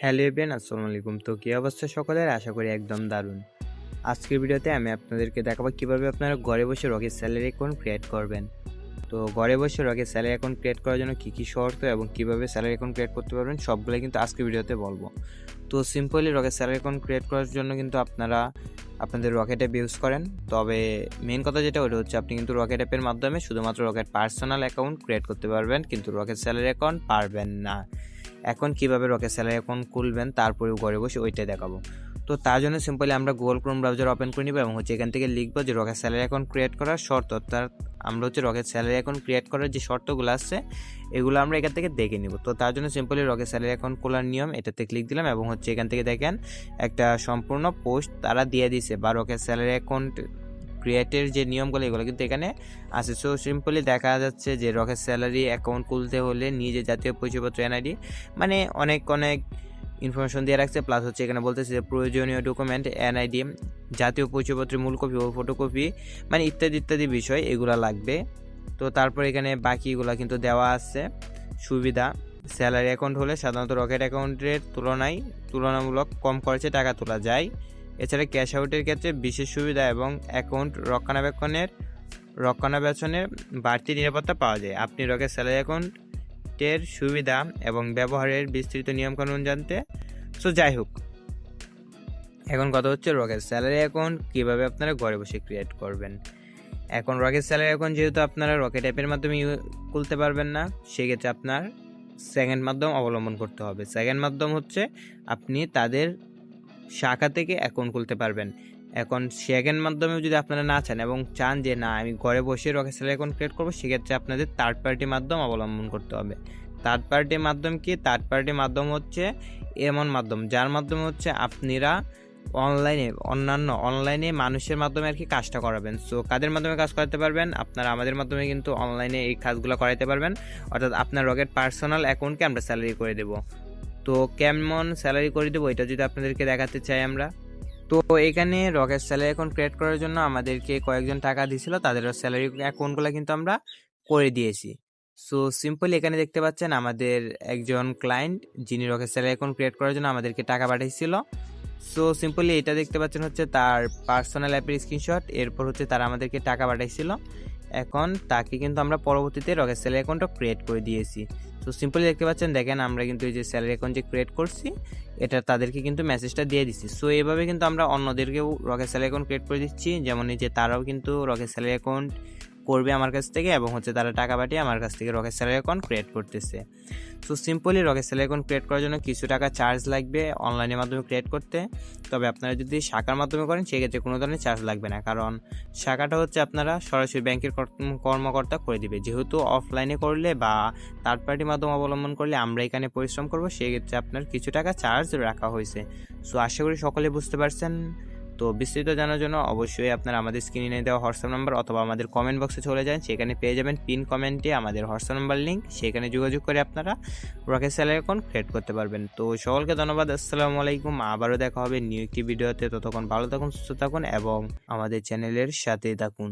Hello everyone, আসসালামু আলাইকুম। তো কী অবস্থা সকলের? আশা করি একদম দারুণ। আজকের ভিডিওতে আমি আপনাদেরকে দেখাবো কীভাবে আপনারা ঘরে বসে রকেট স্যালারি অ্যাকাউন্ট ক্রিয়েট করবেন। তো ঘরে বসে রকেট স্যালারি অ্যাকাউন্ট ক্রিয়েট করার জন্য কী শর্ত এবং কীভাবে স্যালারি অ্যাকাউন্ট ক্রিয়েট করতে পারবেন সবগুলোই কিন্তু আজকের ভিডিওতে বলবো। তো simply rocket salary account create করার জন্য কিন্তু আপনারা আপনাদের রকেট অ্যাপ ইউজ করেন। তবে মেন কথা যেটা ওটা হচ্ছে আপনি কিন্তু রকেট অ্যাপের মাধ্যমে শুধুমাত্র রকেট পার্সোনাল অ্যাকাউন্ট ক্রিয়েট করতে পারবেন, কিন্তু রকেট স্যালারি অ্যাকাউন্ট পারবেন না। এখন কিভাবে রকেট স্যালারি অ্যাকাউন্ট খুলবেন তারপরেও ঘরে বসে ওইটাই দেখাবো। তো তার জন্য সিম্পলি আমরা গুগল ক্রোম ব্রাউজার ওপেন করে নিব এবং এখান থেকে লিখবো যে রকেট স্যালারি অ্যাকাউন্ট ক্রিয়েট করার শর্ত, অর্থাৎ আমরা রকেট স্যালারি অ্যাকাউন্ট ক্রিয়েট করার যে শর্তগুলো আছে এগুলো আমরা এখান থেকে দেখে নিব। তো তার জন্য সিম্পলি রকেট স্যালারি অ্যাকাউন্ট খোলার নিয়ম এটাতে ক্লিক দিলাম এবং এখান থেকে দেখেন একটা সম্পূর্ণ পোস্ট তারা দিয়ে দিছে, বা রকেট স্যালারি অ্যাকাউন্ট ক্রিয়েটের যে নিয়মগুলো এগুলো কিন্তু এখানে আছে। সো সিম্পলি দেখা যাচ্ছে যে রকেট স্যালারি অ্যাকাউন্ট খুলতে হলে নিজে জাতীয় পরিচয়পত্র এনআইডি মানে অনেক ইনফরমেশন দিয়ে রাখছে, প্লাস এখানে বলতেছে যে প্রয়োজনীয় ডকুমেন্ট এনআইডি, জাতীয় পরিচয়পত্রের মূল কপি ও ফটোকপি মানে ইত্যাদি বিষয় এগুলো লাগবে। তো তারপর এখানে বাকিগুলো কিন্তু দেওয়া আছে সুবিধা। স্যালারি অ্যাকাউন্ট হলে সাধারণত রকেট অ্যাকাউন্টের তুলনামূলক কম খরচে টাকা তোলা যায়। এছাড়া ক্যাশ আউটের ক্ষেত্রে বিশেষ সুবিধা এবং অ্যাকাউন্ট রক্ষণাবেক্ষণের বাড়তি নিরাপত্তা পাওয়া যায়। আপনি রকেট স্যালারি অ্যাকাউন্টের সুবিধা এবং ব্যবহারের বিস্তৃত নিয়মকানুন জানতে যাই হোক, এখন কথা হচ্ছে রকেট স্যালারি অ্যাকাউন্ট কীভাবে আপনারা ঘরে বসে ক্রিয়েট করবেন। এখন রকেট স্যালারি অ্যাকাউন্ট যেহেতু আপনারা রকেট অ্যাপের মাধ্যমে খুলতে পারবেন না, সেক্ষেত্রে আপনার সেকেন্ড মাধ্যম অবলম্বন করতে হবে। সেকেন্ড মাধ্যম হচ্ছে আপনি তাদের শাখা থেকে অ্যাকাউন্ট খুলতে পারবেন। এখন সেকেন্ড মাধ্যমে যদি আপনারা না চান এবং চান যে না আমি ঘরে বসে রকেট স্যালারি অ্যাকাউন্ট ক্রিয়েট করবো, সেক্ষেত্রে আপনাদের থার্ড পার্টি মাধ্যম অবলম্বন করতে হবে। থার্ড পার্টি মাধ্যম কি? থার্ড পার্টি মাধ্যম হচ্ছে এমন মাধ্যম যার মাধ্যমে আপনারা অনলাইনে মানুষের মাধ্যমে আর কি কাজটা করাবেন। সো কাদের মাধ্যমে কাজ করাতে পারবেন? আপনারা আমাদের মাধ্যমে কিন্তু অনলাইনে এই কাজগুলো করাইতে পারবেন, অর্থাৎ আপনার রকেট পার্সোনাল অ্যাকাউন্টকে আমরা স্যালারি করে দেবো। তো কেমন স্যালারি করে দেবো এটা যদি আপনাদেরকে দেখাতে চাই আমরা। তো এখানে রকেট স্যালারি অ্যাকাউন্ট ক্রিয়েট করার জন্য আমাদেরকে কয়েকজন টাকা দিয়েছিল, তাদের স্যালারি অ্যাকাউন্টগুলো কিন্তু আমরা করে দিয়েছি। সো সিম্পলি এখানে দেখতে পাচ্ছেন আমাদের একজন ক্লায়েন্ট যিনি রকেট স্যালারি অ্যাকাউন্ট ক্রিয়েট করার জন্য আমাদেরকে টাকা পাঠিয়েছিল। সো সিম্পলি এটা দেখতে পাচ্ছেন তার পার্সোনাল অ্যাপের স্ক্রিনশট, এরপর তারা আমাদেরকে টাকা পাঠাইছিল। এখন তাকে কিন্তু আমরা পরবর্তীতে রকেট স্যালারি অ্যাকাউন্টটা ক্রিয়েট করে দিয়েছি। তো সিম্পলি দেখতে পাচ্ছেন, দেখেন আমরা কিন্তু এই যে স্যালারি অ্যাকাউন্ট যে ক্রিয়েট করছি এটা তাদেরকে কিন্তু মেসেজটা দিয়ে দিচ্ছি। সো এইভাবে কিন্তু আমরা অন্যদেরকেও রকেট স্যালারি অ্যাকাউন্ট ক্রিয়েট করে দিচ্ছি, যেমন এই যে তারাও কিন্তু রকেট স্যালারি অ্যাকাউন্ট করবে আমার কাছ থেকে এবং তারা টাকা পাঠিয়ে আমার কাছ থেকে রকেট স্যালারি অ্যাকাউন্ট ক্রিয়েট করতেছে। So simply rocket salary account create করার জন্য কিছু টাকা চার্জ লাগবে অনলাইনের মাধ্যমে ক্রিয়েট করতে। তবে আপনারা যদি শাখার মাধ্যমে করেন সেক্ষেত্রে কোনো ধরনের চার্জ লাগবে না, কারণ শাখাটা আপনারা সরাসরি ব্যাংকের কর্মকর্তা করে দিবে। যেহেতু অফলাইনে করলে বা থার্ড পার্টি মাধ্যম অবলম্বন করলে আমরা এখানে পরিশ্রম করব, সেক্ষেত্রে আপনার কিছু টাকা চার্জ রাখা হয়েছে। সো আশা করি সকলে বুঝতে পারছেন। তো বিস্তারিত জানার জন্য অবশ্যই আপনারা আমাদের স্ক্রিনে দেওয়া হোয়াটসঅ্যাপ নাম্বার অথবা আমাদের কমেন্ট বক্সে চলে যান, সেখানে পেয়ে যাবেন পিন কমেন্টে আমাদের হোয়াটসঅ্যাপ নাম্বার লিঙ্ক, সেখানে যোগাযোগ করে আপনারা রকেট স্যালারি অ্যাকাউন্ট ক্রিয়েট করতে পারবেন। তো সকলকে ধন্যবাদ, আসসালামু আলাইকুম। আবারও দেখা হবে নিউ একটি ভিডিওতে। ততক্ষণ ভালো থাকুন, সুস্থ থাকুন এবং আমাদের চ্যানেলের সাথেই থাকুন।